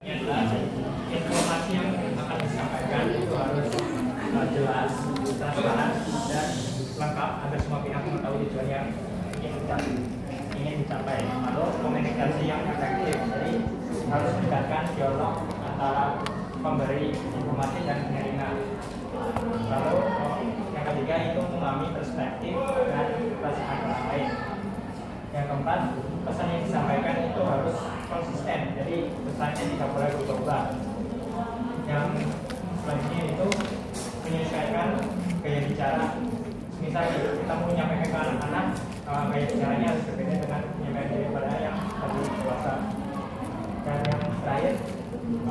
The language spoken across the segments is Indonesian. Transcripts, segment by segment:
Ini adalah informasi yang akan disampaikan itu harus jelas, transparan, dan lengkap agar semua pihak mengetahui tujuan yang ingin dicapai. Lalu komunikasi yang efektif, jadi harus meningkatkan dialog antara pemberi informasi dan penerima. Lalu yang ketiga itu memahami perspektif dan perasaan orang lain. Yang keempat, pesan yang disampaikan itu harus konsisten, jadi pesannya tidak boleh berubah. Yang selanjutnya itu menyesuaikan gaya bicara. Misalnya kita mau menyampaikan ke anak-anak, gaya bicaranya harus berbeda dengan menyampaikan kepada yang lebih dewasa. Dan yang terakhir,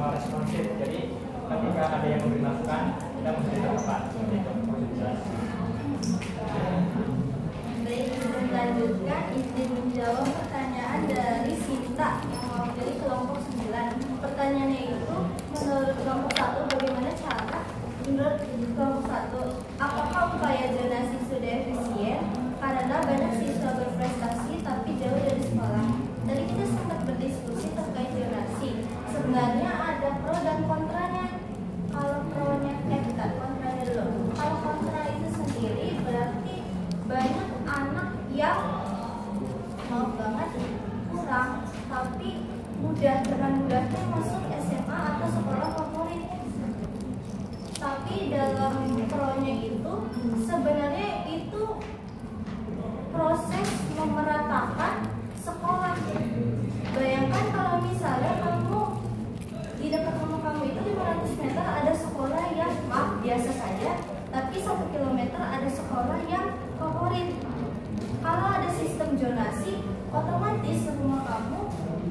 responsif, jadi ketika ada yang memberi masukan, kita mesti tepat. Seperti itu, maksud jelas. Baik, selanjutnya izin menjawab pertanyaan dari Sinta yang mewakili kelompok 9. Pertanyaannya itu, menurut kelompok 1 bagaimana cara? Menurut kelompok 1, apakah upaya zonasi sudah efisien? Karena banyak siswa berprestasi tapi jauh dari sekolah. Tadi kita sempat berdiskusi terkait zonasi. Sebenarnya ada pro dan kontranya. Kalau pro-nya kita kontranya dulu. Kalau kontra itu sendiri berarti banyak anak yang mau banget kurang tapi dengan mudahnya masuk SMA atau sekolah favorit. Tapi dalam pro-nya itu sebenarnya itu proses memeratakan sekolah. Bayangkan kalau misalnya kamu di dekat rumah kamu itu 500 meter ada sekolah yang biasa saja, tapi 1 kilometer ada sekolah yang favorit. Kalau ada sistem zonasi, otomatis rumah kamu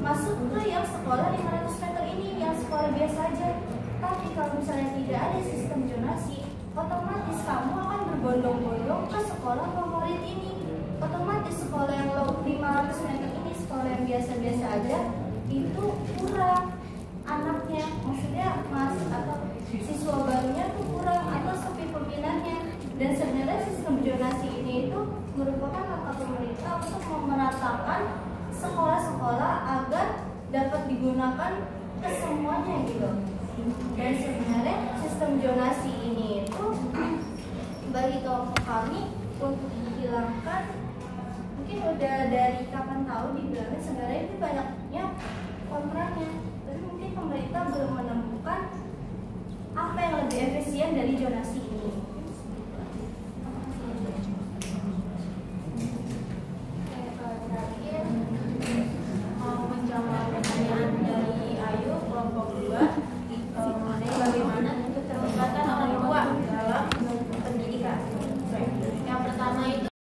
masuk ke yang sekolah 500 meter ini, yang sekolah biasa saja. Tapi kalau misalnya tidak ada sistem zonasi, otomatis kamu akan berbondong-bondong ke sekolah favorit ini. Otomatis sekolah yang 500 meter ini, sekolah yang biasa-biasa aja, itu kurang anaknya, maksudnya atau siswa barunya tuh kurang atau sepi peminatnya. Dan sebenarnya sistem zonasi ini itu merupakan langkah pemerintah untuk memeratakan sekolah-sekolah agar dapat digunakan ke semuanya gitu. Dan sebenarnya sistem zonasi ini itu bagi kelompok kami untuk dihilangkan mungkin udah dari kapan tahu dibilangnya, sebenarnya itu banyaknya kontranya.